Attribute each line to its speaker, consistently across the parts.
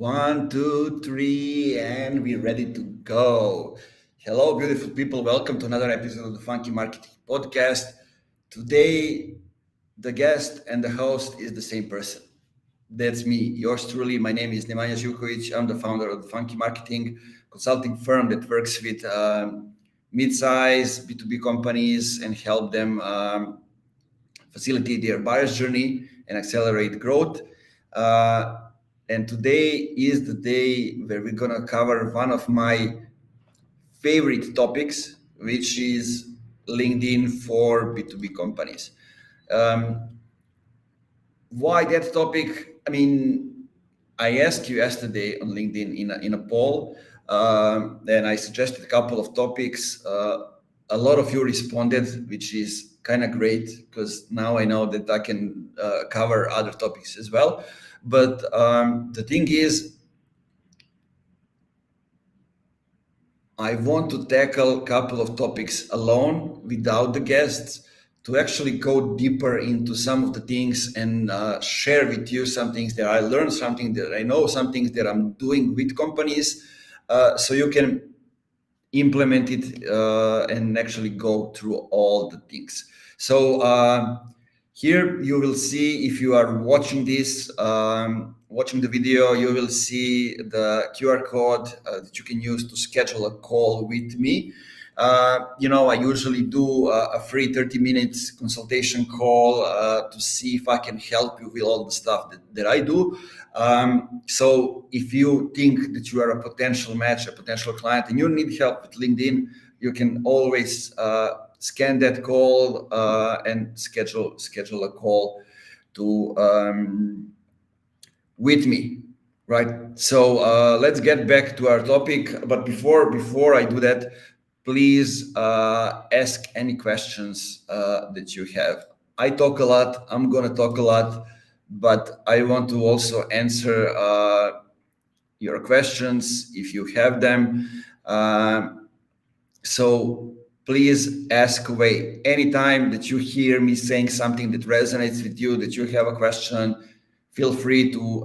Speaker 1: One, two, three, and we're ready to go. Hello, beautiful people. Welcome to another episode of the Funky Marketing Podcast. Today, the guest and the host is the same person. That's me, yours truly. My name is Nemanja Živković. I'm the founder of the Funky Marketing consulting firm that works with mid-size B2B companies and help them facilitate their buyer's journey and accelerate growth. And today is the day where we're going to cover one of my favorite topics, which is LinkedIn for B2B companies. Why that topic? I mean, I asked you yesterday on LinkedIn in a poll, and I suggested a couple of topics. A lot of you responded, which is kind of great because now I know that I can cover other topics as well. But the thing is, I want to tackle a couple of topics alone without the guests to actually go deeper into some of the things and share with you some things that I learned, something that I know, some things that I'm doing with companies, so you can implement it and actually go through all the things. So here you will see, if you are watching this, watching the video, you will see the QR code that you can use to schedule a call with me. I usually do a free 30 minutes consultation call to see if I can help you with all the stuff that I do. So if you think that you are a potential match, a potential client, and you need help with LinkedIn, you can always scan that call and schedule a call to with me. Right. So let's get back to our topic. But before I do that, please ask any questions that you have. I talk a lot. I'm going to talk a lot, but I want to also answer your questions if you have them. So please ask away. Anytime that you hear me saying something that resonates with you, that you have a question, feel free to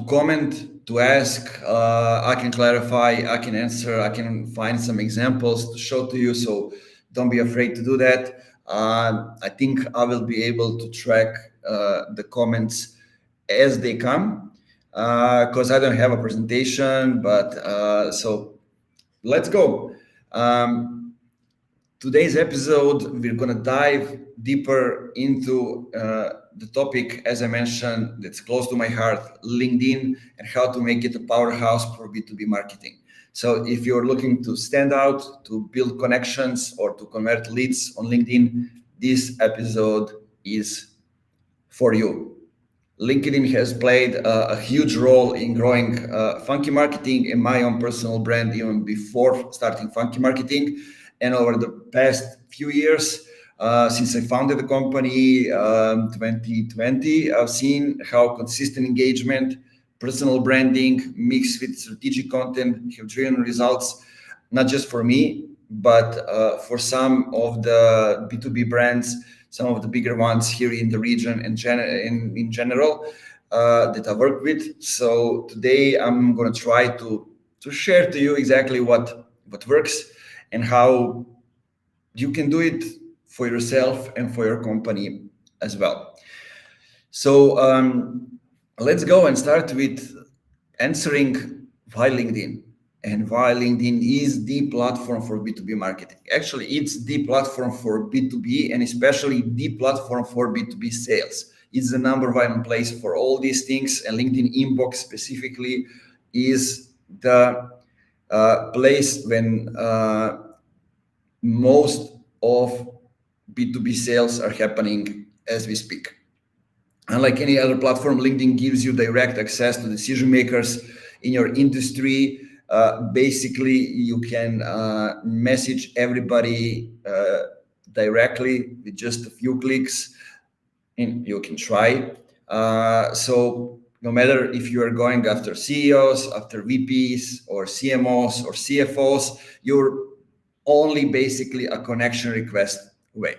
Speaker 1: comment, to ask. I can clarify, I can answer, I can find some examples to show to you. So don't be afraid to do that. I think I will be able to track the comments as they come because I don't have a presentation, but so let's go. Today's episode, we're going to dive deeper into the topic, as I mentioned, that's close to my heart, LinkedIn, and how to make it a powerhouse for B2B marketing. So if you're looking to stand out, to build connections, or to convert leads on LinkedIn, this episode is for you. LinkedIn has played a huge role in growing Funky Marketing and my own personal brand even before starting Funky Marketing. And over the past few years, since I founded the company 2020, I've seen how consistent engagement, personal branding mixed with strategic content have driven results, not just for me, but for some of the B2B brands, some of the bigger ones here in the region and in general that I work with. So today I'm going to try to share to you exactly what works and how you can do it for yourself and for your company as well. So let's go and start with answering why LinkedIn and why LinkedIn is the platform for B2B marketing. Actually, it's the platform for B2B and especially the platform for B2B sales. It's the number one place for all these things, and LinkedIn Inbox specifically is the place when most of B2B sales are happening as we speak. Unlike any other platform, LinkedIn gives you direct access to decision makers in your industry. Basically, you can message everybody directly with just a few clicks, and you can try. So no matter if you are going after CEOs, after VPs, or CMOs, or CFOs, you're only basically a connection request away.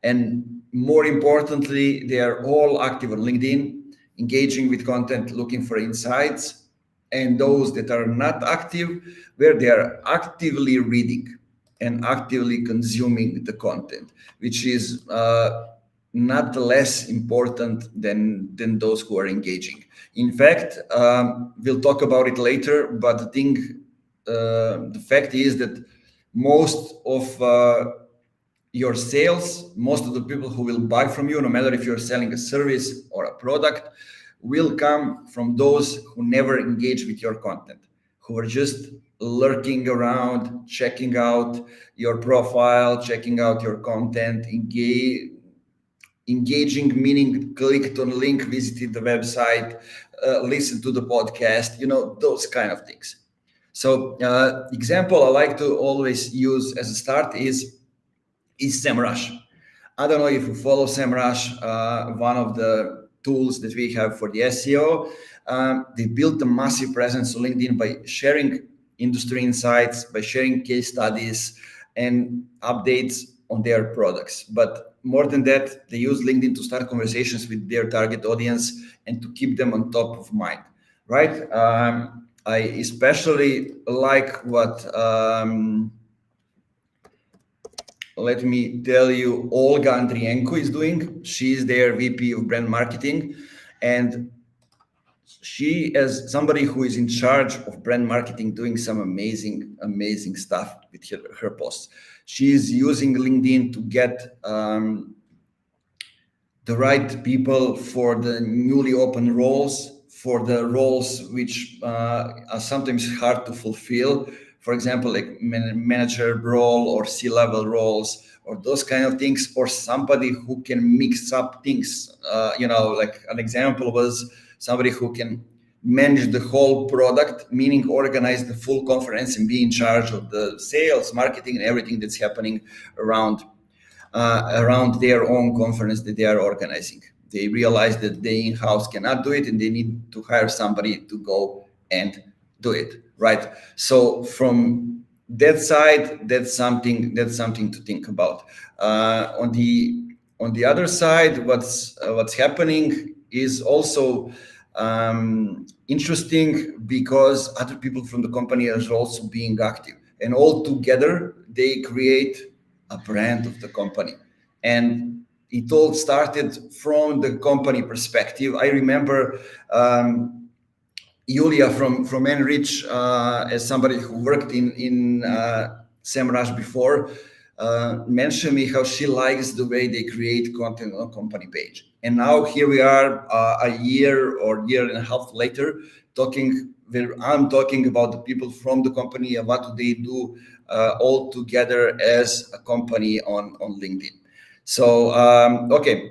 Speaker 1: And more importantly, they are all active on LinkedIn. engaging with content, looking for insights, and those that are not active, where they are actively reading and actively consuming the content, which is not less important than those who are engaging. In fact, we'll talk about it later, but the fact is that most of your sales, most of the people who will buy from you, no matter if you're selling a service or a product, will come from those who never engage with your content, who are just lurking around, checking out your profile, checking out your content, engaging, meaning clicked on link, visited the website, listened to the podcast, those kind of things. So example I like to always use as a start is SEMrush. I don't know if you follow SEMrush, one of the tools that we have for the SEO. They built a massive presence on LinkedIn by sharing industry insights, by sharing case studies and updates on their products. But more than that, they use LinkedIn to start conversations with their target audience and to keep them on top of mind, right? I especially like what... let me tell you, Olga Andrienko is doing. She's their VP of brand marketing. And she, as somebody who is in charge of brand marketing, doing some amazing, amazing stuff with her posts. She's using LinkedIn to get the right people for the newly open roles, for the roles which are sometimes hard to fulfill. For example, like manager role or C-level roles or those kind of things, or somebody who can mix up things. Like an example was somebody who can manage the whole product, meaning organize the full conference and be in charge of the sales, marketing, and everything that's happening around their own conference that they are organizing. They realize that they in-house cannot do it and they need to hire somebody to go and do it, right? So from that side, that's something to think about. On the other side, what's happening is also interesting, because other people from the company are also being active, and all together they create a brand of the company. And it all started from the company perspective. I remember Julia from Enrich, as somebody who worked in SEMrush before, mentioned me how she likes the way they create content on a company page. And now here we are, a year or year and a half later, I'm talking about the people from the company and what do they do all together as a company on LinkedIn. So, okay,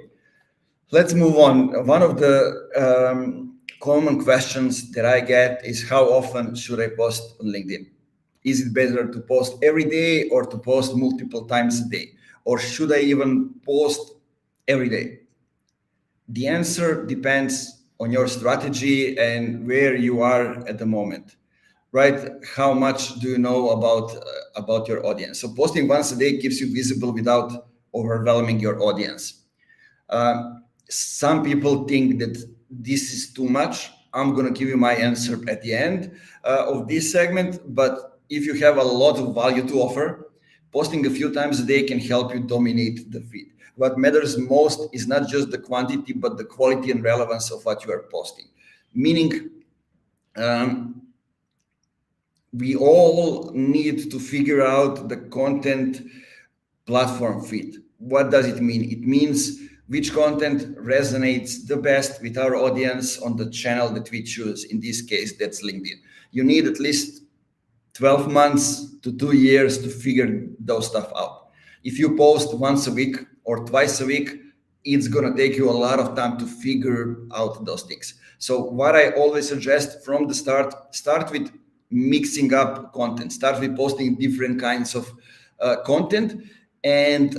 Speaker 1: let's move on. One of the common questions that I get is, how often should I post on LinkedIn? Is it better to post every day or to post multiple times a day? Or should I even post every day? The answer depends on your strategy and where you are at the moment, right? How much do you know about your audience? So posting once a day keeps you visible without overwhelming your audience. Some people think that this is too much. I'm going to give you my answer at the end of this segment. But if you have a lot of value to offer, posting a few times a day can help you dominate the feed. What matters most is not just the quantity, but the quality and relevance of what you are posting. Meaning, we all need to figure out the content platform fit. What does it mean? It means which content resonates the best with our audience on the channel that we choose. In this case, that's LinkedIn. You need at least 12 months to 2 years to figure those stuff out. If you post once a week or twice a week, it's going to take you a lot of time to figure out those things. So what I always suggest from the start with mixing up content. Start with posting different kinds of content, and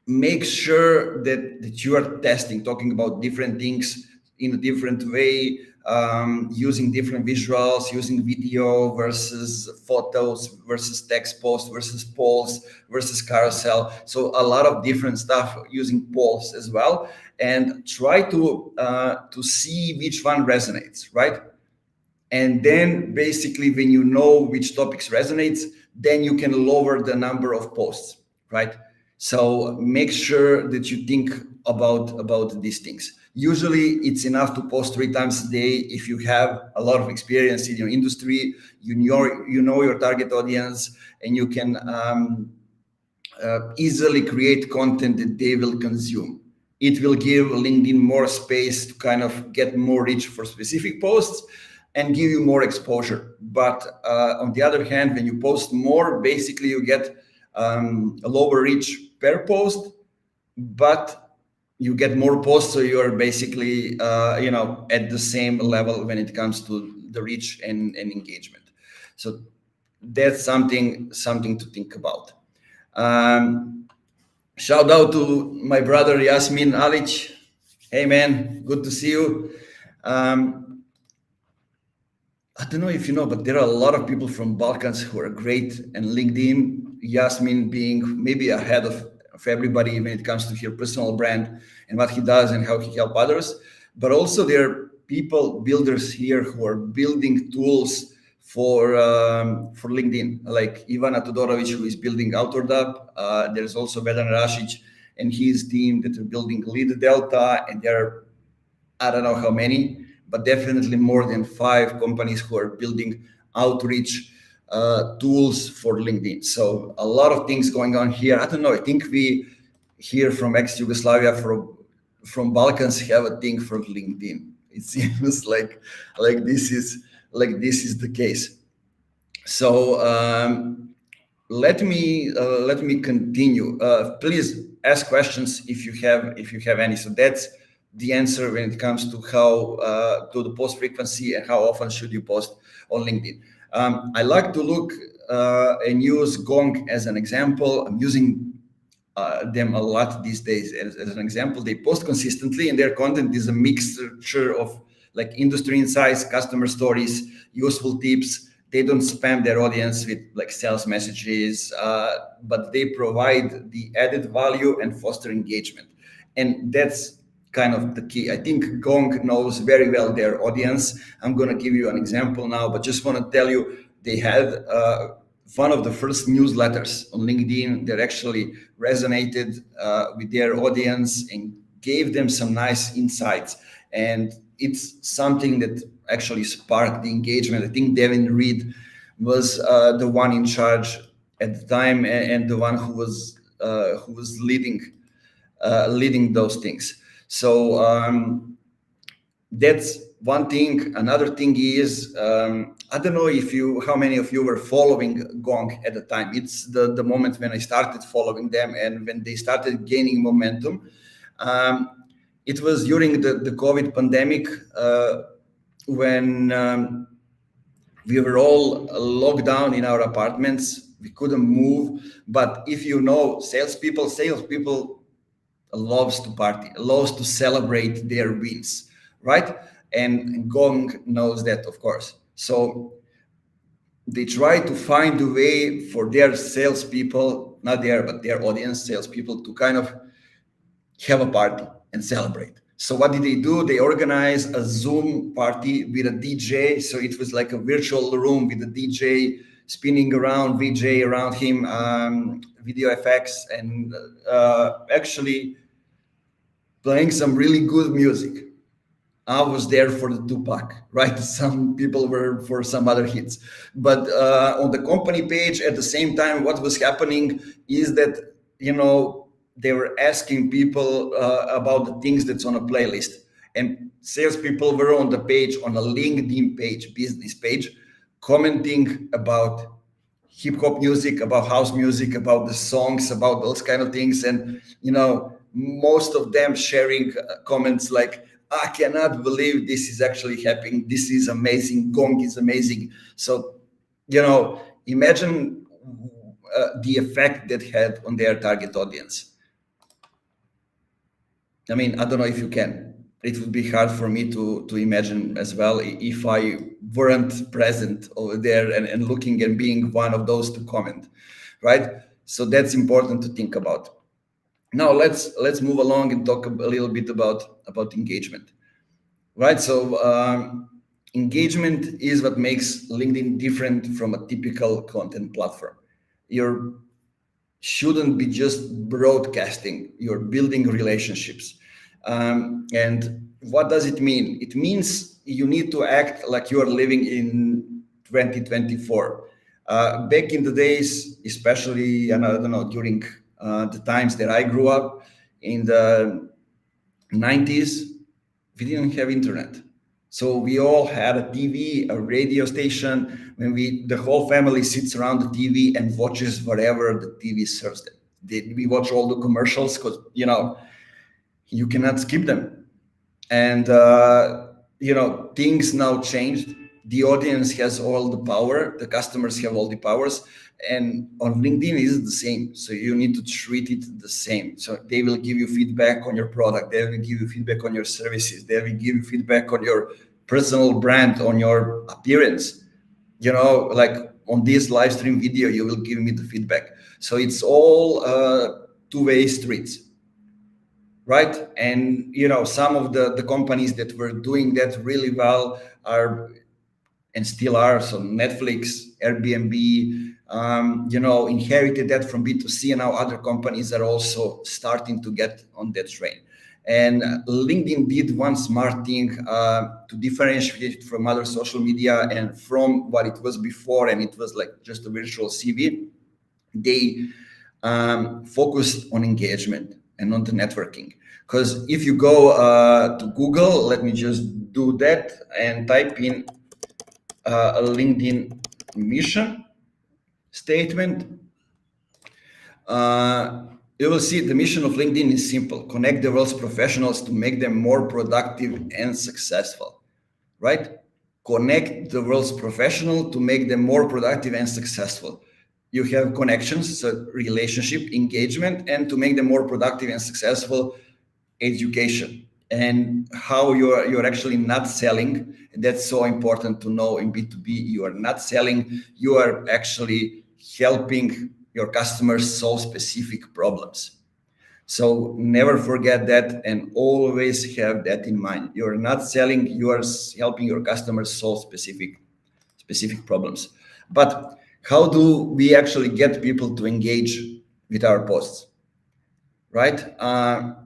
Speaker 1: make sure that you are talking about different things in a different way, using different visuals, using video versus photos versus text post versus polls versus carousel. So a lot of different stuff using polls as well, and try to see which one resonates, right? And then basically when you know which topics resonates, then you can lower the number of posts, right? So make sure that you think about these things. Usually it's enough to post 3 times a day if you have a lot of experience in your industry, you know your target audience, and you can easily create content that they will consume. It will give LinkedIn more space to kind of get more reach for specific posts and give you more exposure. But on the other hand, when you post more, basically you get a lower reach per post, but you get more posts, so you're basically at the same level when it comes to the reach and engagement. So that's something to think about. Shout out to my brother Yasmin Alic. Hey man, good to see you. I don't know if you know, but there are a lot of people from Balkans who are great, and LinkedIn, Yasmin being maybe ahead of everybody when it comes to her personal brand and what he does and how he helps others. But also there are people, builders here who are building tools for LinkedIn, like Ivana Todorovic, who is building AutoDAP. There's also Vedan Rasic and his team that are building Lead Delta, and there are, I don't know how many, but definitely more than 5 companies who are building outreach tools for LinkedIn. So a lot of things going on here. I don't know. I think we here from ex-Yugoslavia, from Balkans, have a thing for LinkedIn. It seems like this is the case. So let me continue. Please ask questions if you have any. So that's the answer when it comes to how to the post frequency and how often should you post on LinkedIn. I like to look and use Gong as an example. I'm using them a lot these days as an example. They post consistently, and their content is a mixture of like industry insights, customer stories, useful tips. They don't spam their audience with like sales messages, but they provide the added value and foster engagement. And that's kind of the key. I think Gong knows very well their audience. I'm going to give you an example now, but just want to tell you, they had one of the first newsletters on LinkedIn that actually resonated with their audience and gave them some nice insights. And it's something that actually sparked the engagement. I think Devin Reed was the one in charge at the time, and the one who was leading those things. So that's one thing. Another thing is, I don't know how many of you were following Gong at the time. It's the moment when I started following them and when they started gaining momentum. It was during the COVID pandemic when we were all locked down in our apartments. We couldn't move. But if you know salespeople loves to party, loves to celebrate their wins, right? And Gong knows that, of course. So they try to find a way for their salespeople, not but their audience salespeople, to kind of have a party and celebrate. So what did they do? They organized a Zoom party with a DJ. So it was like a virtual room with a DJ spinning around, VJ around him, video effects, and actually playing some really good music. I was there for the Tupac, right? Some people were for some other hits. But on the company page at the same time, what was happening is that, they were asking people about the things that's on a playlist. And salespeople were on the page, on a LinkedIn page, business page, commenting about hip hop music, about house music, about the songs, about those kind of things. And, most of them sharing comments like, I cannot believe this is actually happening. This is amazing. Gong is amazing. So, imagine the effect that had on their target audience. I mean, I don't know if you can. it would be hard for me to imagine as well if I weren't present over there and looking and being one of those to comment, right? So that's important to think about. Now let's move along and talk a little bit about engagement, right? So engagement is what makes LinkedIn different from a typical content platform. You're shouldn't be just broadcasting, you're building relationships. And what does it mean? It means you need to act like you are living in 2024. Back in the days, especially, and I don't know, during the times that I grew up in the 90s, we didn't have internet. So we all had a TV, a radio station. When the whole family sits around the TV and watches whatever the TV serves them. We watch all the commercials because you cannot skip them. And things now changed. The audience has all the power. The customers have all the powers. And on LinkedIn is the same. So you need to treat it the same. So they will give you feedback on your product. They will give you feedback on your services. They will give you feedback on your personal brand, on your appearance. Like on this live stream video, you will give me the feedback. So it's all two-way streets, right? And some of the companies that were doing that really well are and still are. So Netflix, Airbnb, inherited that from B2C, and now other companies are also starting to get on that train. And LinkedIn did one smart thing to differentiate it from other social media and from what it was before, and it was like just a virtual CV. They focused on engagement and on the networking. Because if you go to Google, let me just do that and type in a LinkedIn mission statement, you will see the mission of LinkedIn is simple: connect the world's professionals to make them more productive and successful, right? Connect the world's professional to make them more productive and successful. You have connections, so relationship, engagement, and to make them more productive and successful, education. And how you're actually not selling. That's so important to know in B2B. You are not selling, you are actually helping your customers solve specific problems. So never forget that and always have that in mind. You're not selling, you are helping your customers solve specific problems. But how do we actually get people to engage with our posts? Right?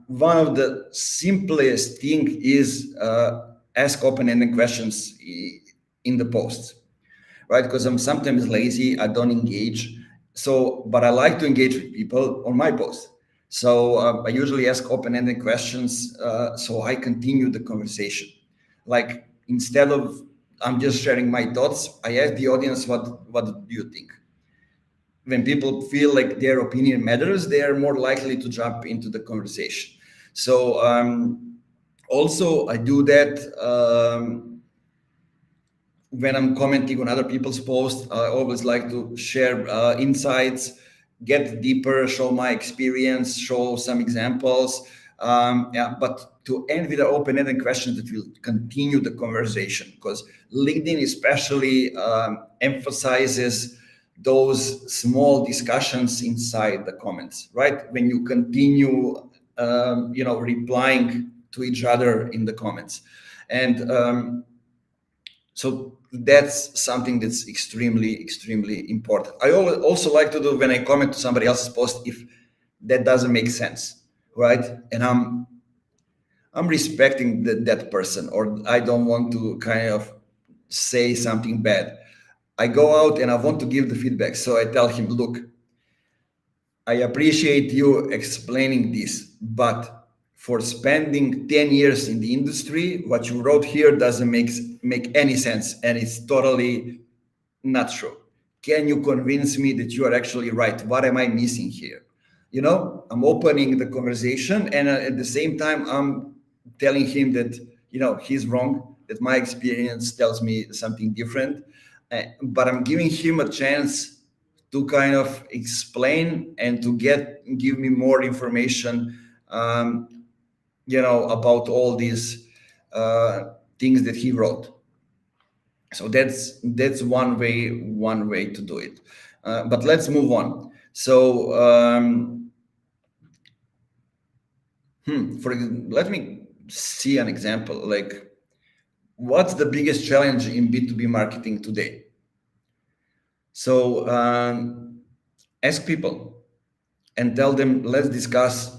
Speaker 1: One of the simplest thing is ask open-ended questions in the posts, right? Because I'm sometimes lazy, I don't engage. So, but I like to engage with people on my posts. So I usually ask open-ended questions so I continue the conversation. Like instead of I'm just sharing my thoughts, I ask the audience, what do you think? When people feel like their opinion matters, they are more likely to jump into the conversation. So also I do that when I'm commenting on other people's posts. I always like to share insights, get deeper, show my experience, show some examples. But to end with an open-ended question that will continue the conversation, because LinkedIn especially emphasizes those small discussions inside the comments, right? When you continue, replying to each other in the comments. And so that's something that's extremely, extremely important. I also like to do when I comment to somebody else's post if that doesn't make sense, right? And I'm respecting that person, or I don't want to kind of say something bad. I go out and I want to give the feedback. So I tell him, look, I appreciate you explaining this, but for spending 10 years in the industry, what you wrote here doesn't make any sense, and it's totally not true. Can you convince me that you are actually right? What am I missing here? I'm opening the conversation, and at the same time, I'm telling him that, he's wrong, that my experience tells me something different. But I'm giving him a chance to kind of explain and to give me more information about all these things that he wrote. So that's one way to do it. But let's move on. So let me see an example. Like, what's the biggest challenge in B2B marketing today? So ask people and tell them, let's discuss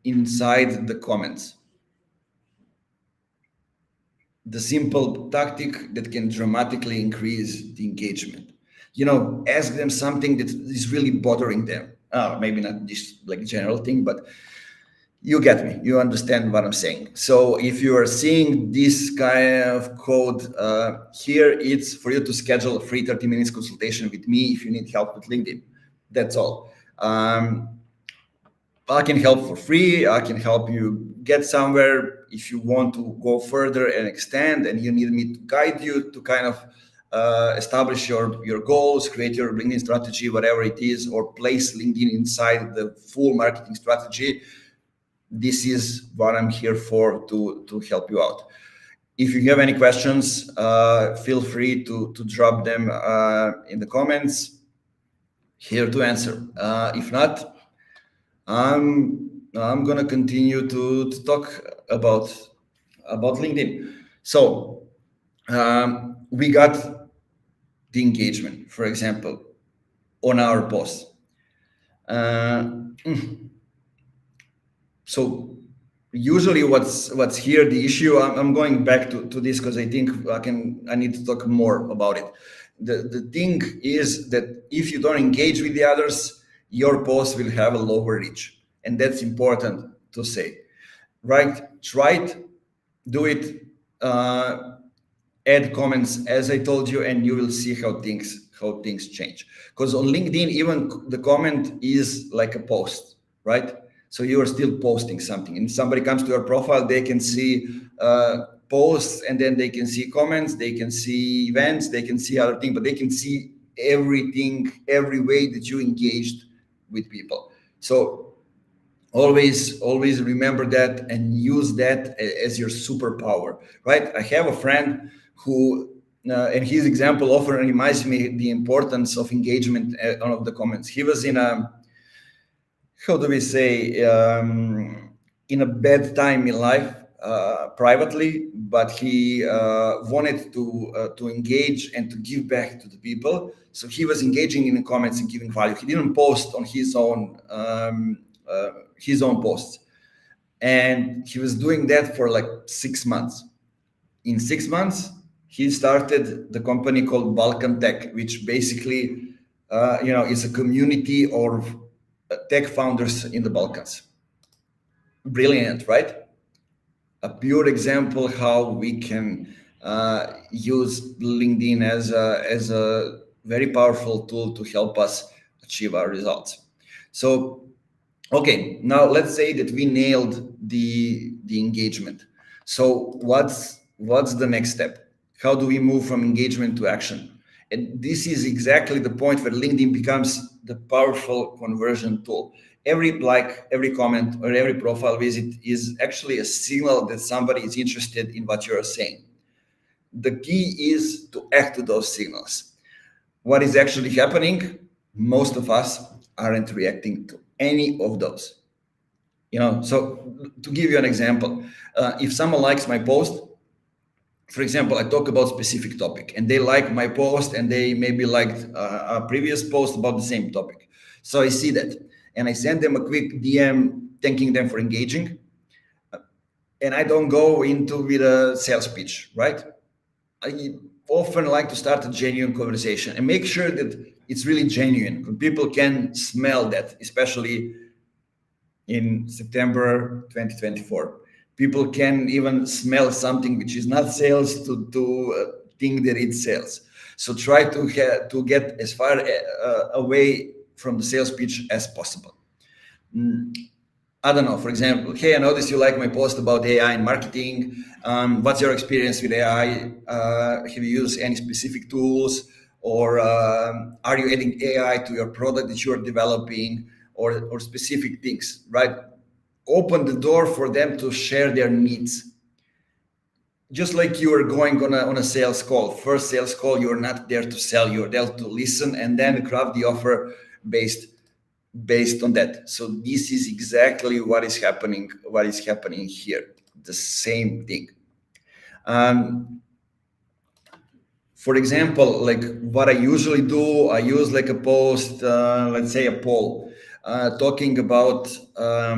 Speaker 1: inside the comments. The simple tactic that can dramatically increase the engagement. Ask them something that is really bothering them. Maybe not this like general thing, but you get me. You understand what I'm saying. So if you are seeing this kind of code here, it's for you to schedule a free 30 minutes consultation with me if you need help with LinkedIn. That's all. I can help for free. I can help you get somewhere. If you want to go further and extend, and you need me to guide you to kind of establish your goals, create your LinkedIn strategy, whatever it is, or place LinkedIn inside the full marketing strategy, this is what I'm here for, to help you out. If you have any questions, feel free to drop them in the comments. Here to answer. If not, I'm gonna continue to talk about LinkedIn. So we got the engagement, for example, on our post. So usually what's here the issue, I'm going back to this because I think I need to talk more about it. The thing is that if you don't engage with the others, your post will have a lower reach, and that's important to say, right? Try it, do it, add comments as I told you, and you will see how things change. Because on LinkedIn, even the comment is like a post, right? So you are still posting something, and if somebody comes to your profile, they can see posts, and then they can see comments, they can see events, they can see other things, but they can see everything, every way that you engaged with people. So always remember that and use that as your superpower, right? I have a friend who and his example often reminds me the importance of engagement on the comments. He was in a, how do we say, in a bad time in life privately, but he wanted to engage and to give back to the people. So he was engaging in the comments and giving value. He didn't post on his own posts, and he was doing that for like 6 months. In 6 months, he started the company called Balkan Tech, which basically is a community of tech founders in the Balkans. Brilliant, right? A pure example how we can use LinkedIn as a very powerful tool to help us achieve our results. So, okay, now let's say that we nailed the engagement. So what's the next step? How do we move from engagement to action? And this is exactly the point where LinkedIn becomes the powerful conversion tool. Every like, every comment, or every profile visit is actually a signal that somebody is interested in what you are saying. The key is to act to those signals. What is actually happening? Most of us aren't reacting to any of those. So to give you an example, if someone likes my post, for example, I talk about specific topic and they like my post, and they maybe liked a previous post about the same topic. So I see that and I send them a quick DM thanking them for engaging. And I don't go into with a sales pitch, right? I often like to start a genuine conversation and make sure that it's really genuine. People can smell that, especially in September 2024. People can even smell something which is not sales to think that it's sales. So try to get as far away from the sales pitch as possible. I don't know, for example, hey, I noticed you like my post about AI in marketing. What's your experience with AI? Have you used any specific tools? Or are you adding AI to your product that you're developing, or specific things, right? open the door for them to share their needs. Just like you are going on a sales call, first sales call, you're not there to sell, you're there to listen and then craft the offer based on that. So this is exactly what is happening here. The same thing. For example, like what I usually do, I use like a post, let's say a poll, talking about, I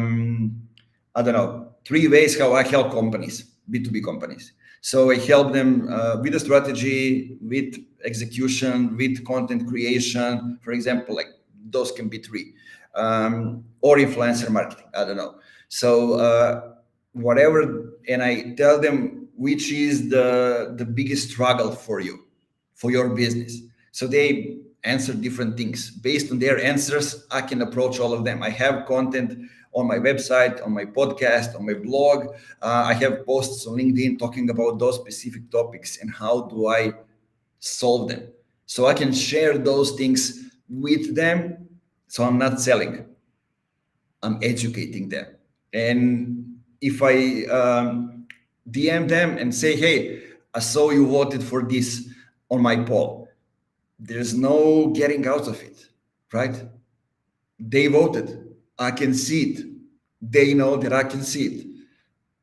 Speaker 1: don't know, 3 ways how I help companies, B2B companies. So I help them with a strategy, with execution, with content creation. For example, like those can be 3, or influencer marketing. I don't know. So whatever, and I tell them which is the biggest struggle for you, for your business. So they answer different things. Based on their answers, I can approach all of them. I have content on my website, on my podcast, on my blog. I have posts on LinkedIn talking about those specific topics and how do I solve them. So I can share those things with them. So I'm not selling, I'm educating them. And if I DM them and say, hey, I saw you voted for this on my poll, there's no getting out of it, right? They voted. I can see it. They know that I can see it.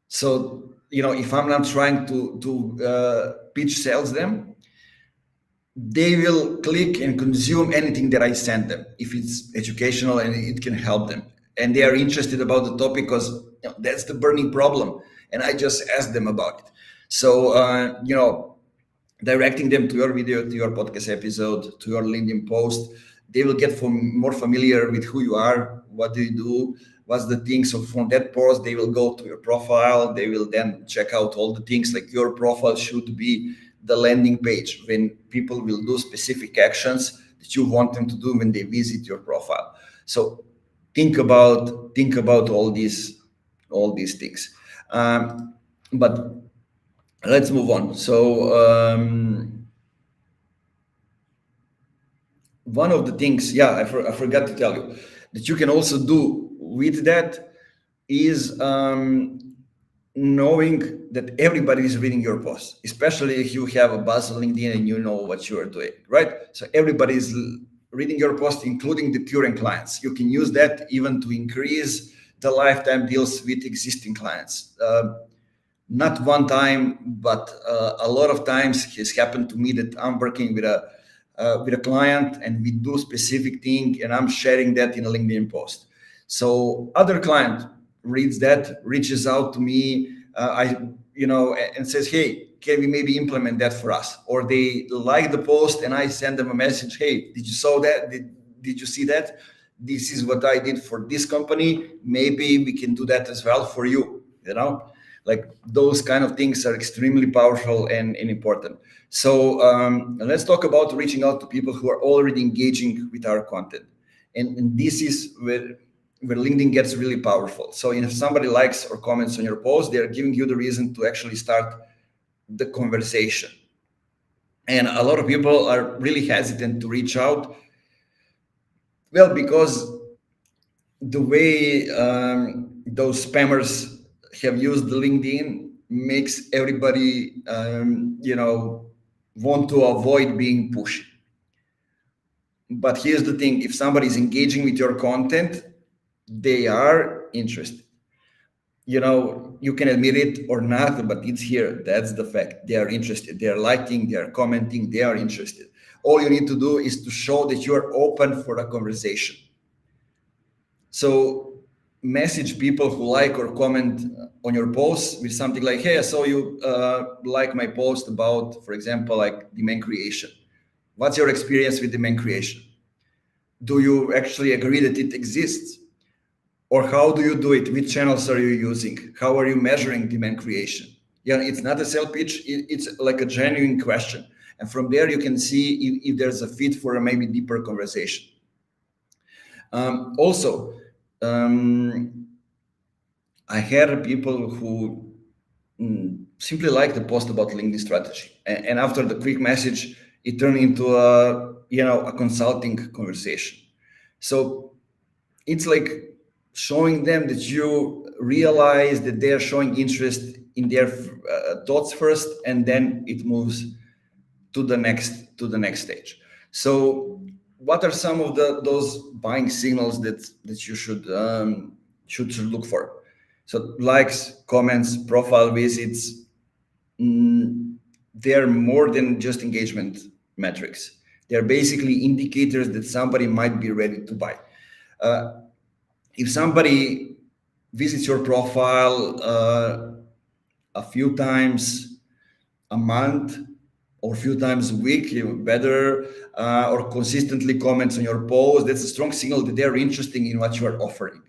Speaker 1: So, if I'm not trying to pitch sales them, they will click and consume anything that I send them if it's educational and it can help them. And they are interested about the topic because that's the burning problem. And I just ask them about it. So, directing them to your video, to your podcast episode, to your LinkedIn post, they will get more familiar with who you are, what do you do, what's the thing. So from that post, they will go to your profile. They will then check out all the things. Like your profile should be the landing page when people will do specific actions that you want them to do when they visit your profile. So think about all these things. But let's move on. So one of the things, I forgot to tell you, that you can also do with that is knowing that everybody is reading your posts, especially if you have a buzz on LinkedIn and you know what you are doing, right? So everybody is reading your post, including the current clients. You can use that even to increase the lifetime deals with existing clients. Not one time, but a lot of times it has happened to me that I'm working with a client and we do specific thing and I'm sharing that in a LinkedIn post. So other client reads that, reaches out to me, and says, hey, can we maybe implement that for us? Or they like the post and I send them a message, hey, did you saw that? Did you see that? This is what I did for this company. Maybe we can do that as well for you, Like those kind of things are extremely powerful and important. So let's talk about reaching out to people who are already engaging with our content. And this is where LinkedIn gets really powerful. So if somebody likes or comments on your post, they're giving you the reason to actually start the conversation. And a lot of people are really hesitant to reach out. Well, because the way those spammers have used the LinkedIn makes everybody, want to avoid being pushy. But here's the thing: if somebody is engaging with your content, they are interested. You can admit it or not, but it's here. That's the fact. They are interested. They are liking. They are commenting. They are interested. All you need to do is to show that you are open for a conversation. So message people who like or comment on your posts with something like, hey, I saw you like my post about, for example, like demand creation. What's your experience with demand creation? Do you actually agree that it exists? Or how do you do it? Which channels are you using? How are you measuring demand creation? It's not a sales pitch. It's like a genuine question. And from there, you can see if there's a fit for a maybe deeper conversation. Also, I had people who simply liked the post about LinkedIn strategy, and after the quick message, it turned into a consulting conversation. So it's like showing them that you realize that they are showing interest in their thoughts first, and then it moves to the next stage. So what are some of those buying signals that you should look for? So likes, comments, profile visits, they're more than just engagement metrics. They're basically indicators that somebody might be ready to buy. If somebody visits your profile a few times a month or a few times a week, even better, or consistently comments on your post, that's a strong signal that they're interested in what you are offering.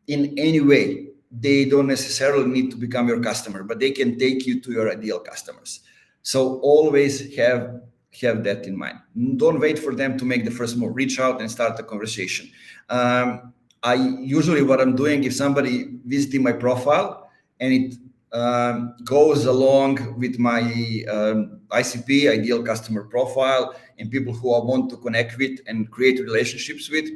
Speaker 1: In any way, they don't necessarily need to become your customer, but they can take you to your ideal customers. So always have that in mind. Don't wait for them to make the first move. Reach out and start a conversation. I usually, what I'm doing, if somebody visiting my profile and it goes along with my ICP, ideal customer profile, and people who I want to connect with and create relationships with,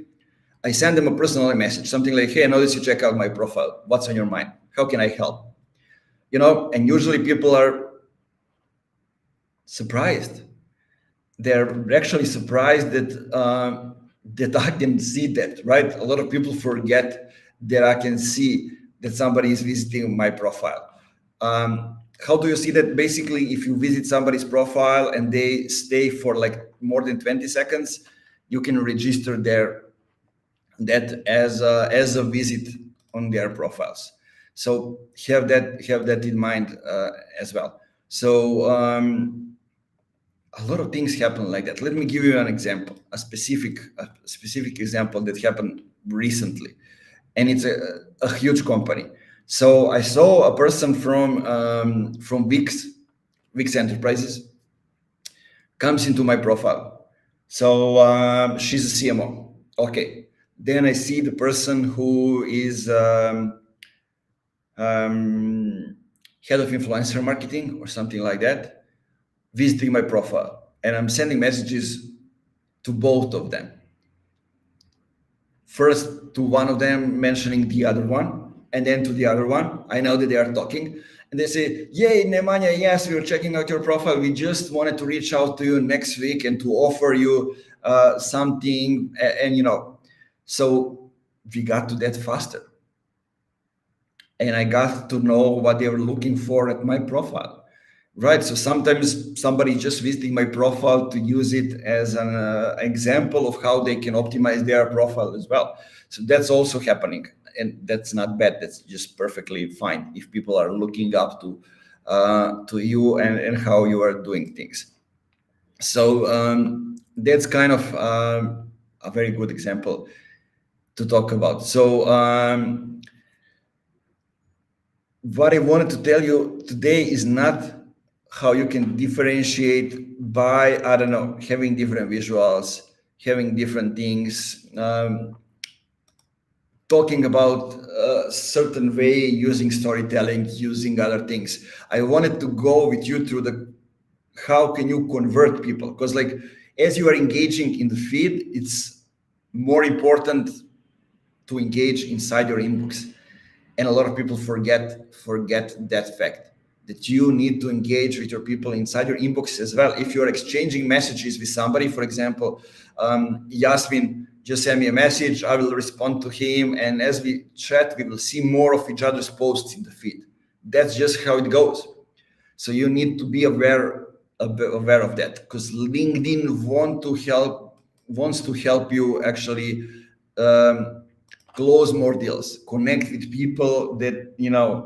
Speaker 1: I send them a personal message, something like, hey, I noticed you check out my profile. What's on your mind? How can I help? And usually people are surprised. They're actually surprised that I can see that, right? A lot of people forget that I can see that somebody is visiting my profile. How do you see that? Basically, if you visit somebody's profile and they stay for like more than 20 seconds, you can register that as a visit on their profiles. So have that in mind as well. So a lot of things happen like that. Let me give you an example, a specific example that happened recently, and it's a huge company. So I saw a person from Wix Enterprises comes into my profile. So she's a CMO. Okay. Then I see the person who is head of influencer marketing or something like that, visiting my profile, and I'm sending messages to both of them. First to one of them, mentioning the other one, and then to the other one. I know that they are talking, and they say, yay, Nemanja, yes, we were checking out your profile. We just wanted to reach out to you next week and to offer you something, and so we got to that faster. And I got to know what they were looking for at my profile. Right. So sometimes somebody just visiting my profile to use it as an example of how they can optimize their profile as well. So that's also happening. And that's not bad. That's just perfectly fine if people are looking up to you and how you are doing things. So that's kind of a very good example to talk about. So what I wanted to tell you today is not how you can differentiate by, I don't know, having different visuals, having different things, talking about a certain way, using storytelling, using other things. I wanted to go with you through how can you convert people? Because like, as you are engaging in the feed, it's more important to engage inside your inbox. And a lot of people forget that fact, that you need to engage with your people inside your inbox as well. If you're exchanging messages with somebody, for example, Yasmin just sent me a message, I will respond to him. And as we chat, we will see more of each other's posts in the feed. That's just how it goes. So you need to be aware of that, because LinkedIn wants to help you actually close more deals, connect with people that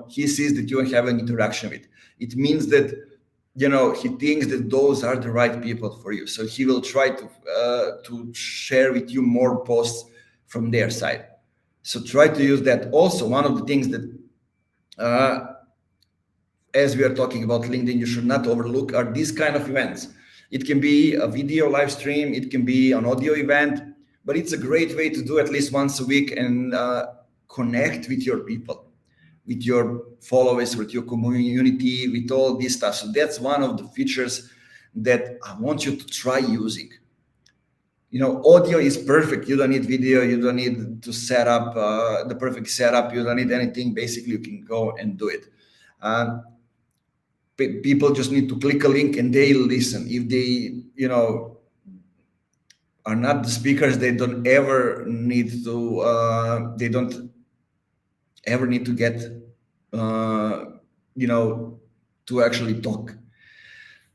Speaker 1: he sees that you have an interaction with. It means that he thinks that those are the right people for you, so he will try to share with you more posts from their side. So try to use that. Also, one of the things that as we are talking about LinkedIn, you should not overlook are these kind of events. It can be a video live stream, it can be an audio event, but it's a great way to do at least once a week and connect with your people, with your followers, with your community, with all this stuff. So that's one of the features that I want you to try using. audio is perfect. You don't need video. You don't need to set up the perfect setup. You don't need anything. Basically, you can go and do it. People just need to click a link and they listen. If they, are not the speakers, they don't ever need to. They don't ever need to get, to actually talk.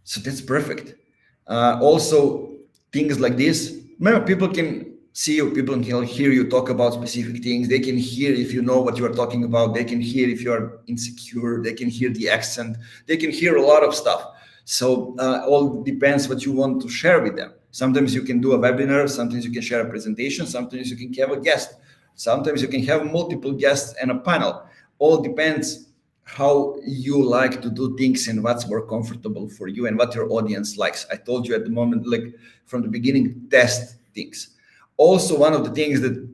Speaker 1: So that's perfect. Also, things like this. Remember, people can see you, people can hear you talk about specific things. They can hear if you know what you are talking about. They can hear if you are insecure. They can hear the accent. They can hear a lot of stuff. So all depends what you want to share with them. Sometimes you can do a webinar. Sometimes you can share a presentation. Sometimes you can have a guest. Sometimes you can have multiple guests and a panel. All depends how you like to do things and what's more comfortable for you and what your audience likes. I told you at the moment, like from the beginning, test things. Also, one of the things that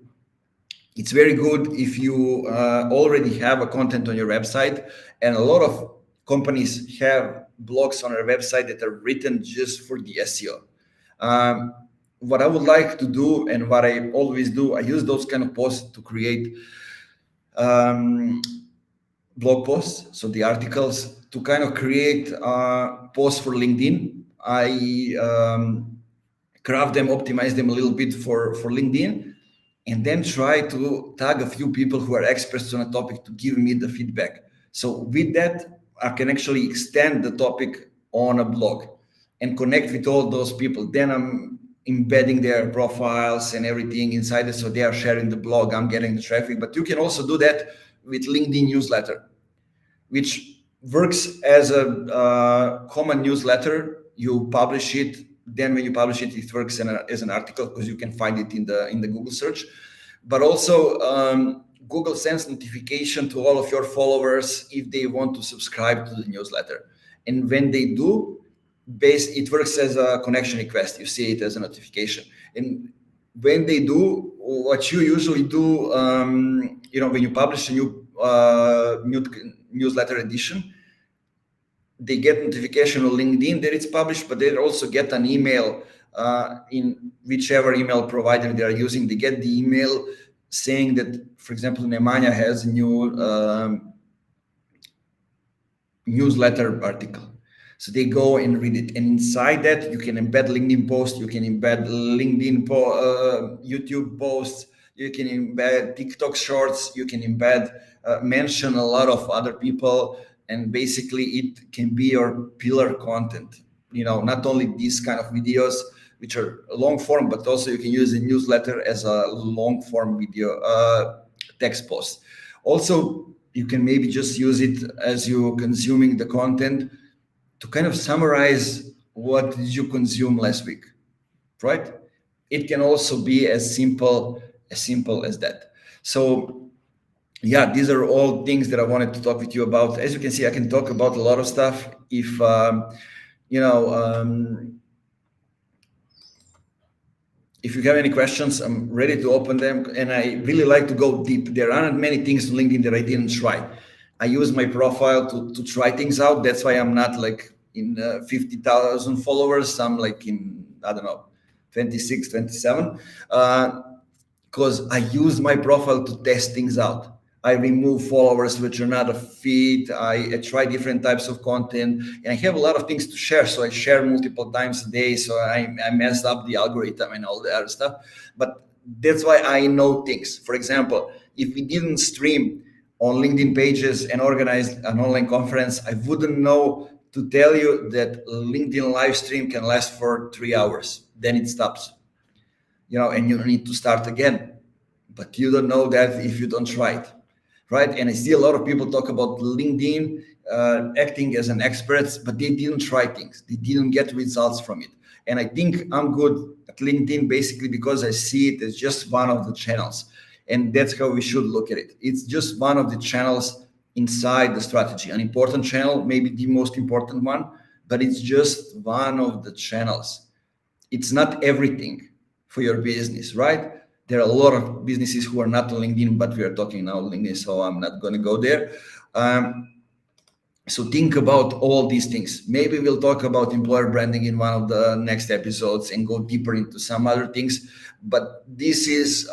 Speaker 1: it's very good if you already have a content on your website, and a lot of companies have blogs on their website that are written just for the SEO. What I would like to do and what I always do, I use those kind of posts to create blog posts, so the articles, to kind of create posts for LinkedIn. I craft them, optimize them a little bit for LinkedIn, and then try to tag a few people who are experts on a topic to give me the feedback. So with that, I can actually extend the topic on a blog and connect with all those people. Then I'm embedding their profiles and everything inside it, so they are sharing the blog, I'm getting the traffic. But you can also do that with LinkedIn newsletter, which works as a common newsletter. You publish it, then when you publish it, it works as an article because you can find it in the Google search. But also Google sends notification to all of your followers if they want to subscribe to the newsletter. And when they do, it works as a connection request. You see it as a notification. And when they do, what you usually do, when you publish a new newsletter edition, they get notification on LinkedIn that it's published, but they also get an email in whichever email provider they are using. They get the email saying that, for example, Nemanja has a new newsletter article. So they go and read it. And inside that, you can embed LinkedIn posts, you can embed LinkedIn YouTube posts, you can embed TikTok shorts, you can embed, mention a lot of other people. And basically it can be your pillar content. Not only these kind of videos, which are long form, but also you can use a newsletter as a long form video text post. Also, you can maybe just use it as you're consuming the content to kind of summarize what did you consume last week, right? It can also be as simple as that. So yeah, these are all things that I wanted to talk with you about. As you can see, I can talk about a lot of stuff. If if you have any questions, I'm ready to open them. And I really like to go deep. There aren't many things on LinkedIn that I didn't try. I use my profile to try things out. That's why I'm not like in 50,000 followers. I'm like in, I don't know, 26, 27. Because I use my profile to test things out. I remove followers which are not a fit. I try different types of content, and I have a lot of things to share. So I share multiple times a day. So I mess up the algorithm and all the other stuff. But that's why I know things. For example, if we didn't stream on LinkedIn pages and organize an online conference, I wouldn't know to tell you that LinkedIn live stream can last for 3 hours. Then it stops, and you need to start again. But you don't know that if you don't try it, right? And I see a lot of people talk about LinkedIn acting as an expert, but they didn't try things. They didn't get results from it. And I think I'm good at LinkedIn basically because I see it as just one of the channels. And that's how we should look at it. It's just one of the channels inside the strategy. An important channel, maybe the most important one, but it's just one of the channels. It's not everything for your business, right? There are a lot of businesses who are not on LinkedIn, but we are talking now LinkedIn, so I'm not going to go there. So think about all these things. Maybe we'll talk about employer branding in one of the next episodes and go deeper into some other things. But this is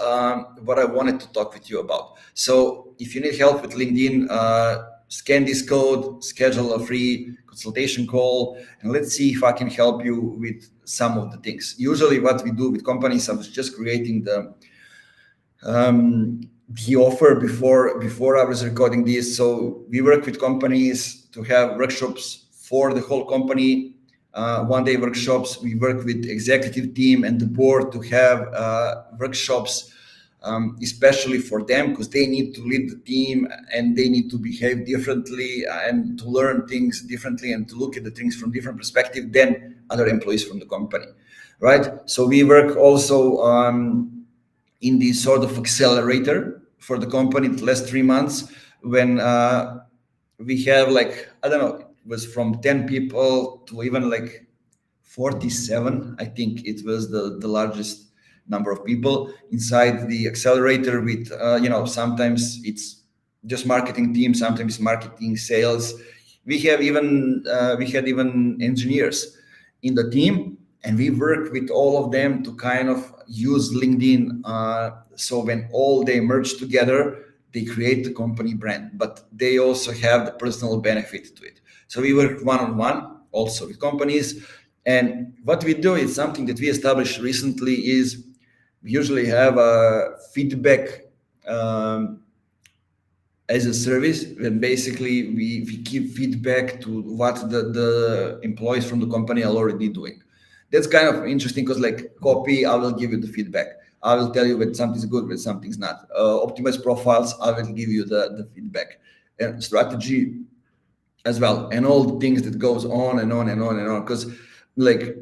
Speaker 1: what I wanted to talk with you about. So if you need help with LinkedIn, scan this code, schedule a free consultation call, and let's see if I can help you with some of the things. Usually, what we do with companies, I was just creating the offer before I was recording this. So we work with companies to have workshops for the whole company, 1 day workshops. We work with executive team and the board to have workshops, especially for them, because they need to lead the team and they need to behave differently and to learn things differently and to look at the things from different perspective than other employees from the company, right? So we work also in the sort of accelerator for the company the last 3 months, when we have, like, I don't know, it was from 10 people to even like 47. I think it was the largest number of people inside the accelerator with, sometimes it's just marketing team, sometimes marketing, sales. We had even engineers in the team, and we work with all of them to kind of use LinkedIn. So when all they merge together, they create the company brand, but they also have the personal benefit to it. So we work one-on-one also with companies. And what we do is something that we established recently is we usually have a feedback as a service, when basically we give feedback to what the employees from the company are already doing. That's kind of interesting, because like copy, I will give you the feedback. I will tell you when something's good, when something's not. Optimize profiles, I will give you the feedback. And strategy as well, and all the things that goes on and on and on and on. Because like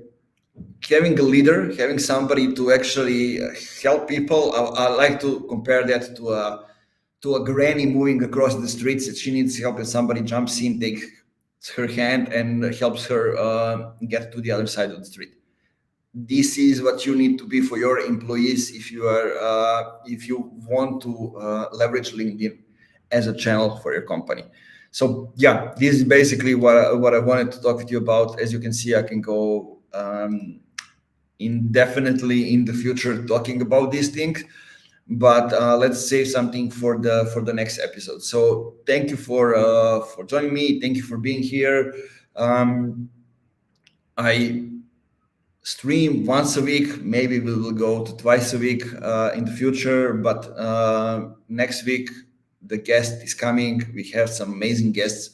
Speaker 1: having a leader, having somebody to actually help people, I like to compare that to a granny moving across the streets, that she needs help and somebody jumps in, takes her hand and helps her get to the other side of the street. This is what you need to be for your employees if you want to leverage LinkedIn as a channel for your company. So yeah, this is basically what I wanted to talk with you about. As you can see, I can go indefinitely in the future talking about these things, but let's save something for the next episode. So thank you for joining me. Thank you for being here. I stream once a week. Maybe we will go to twice a week in the future, but next week the guest is coming. We have some amazing guests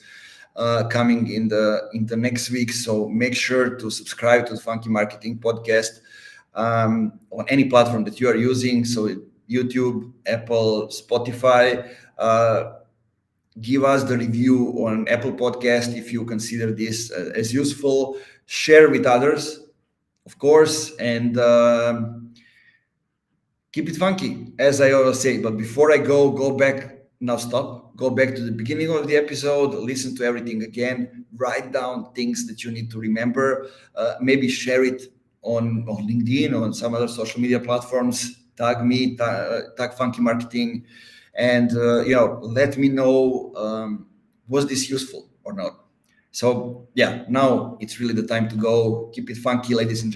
Speaker 1: coming in the next week. So make sure to subscribe to the Funky Marketing Podcast on any platform that you are using. So YouTube, Apple, Spotify. Give us the review on Apple Podcast if you consider this as useful. Share with others, of course, and keep it funky, as I always say. But before I go back. Now stop, go back to the beginning of the episode, listen to everything again, write down things that you need to remember, maybe share it on LinkedIn or on some other social media platforms, tag me, tag Funky Marketing, and let me know, was this useful or not? So yeah, now it's really the time to go. Keep it funky, ladies and gentlemen.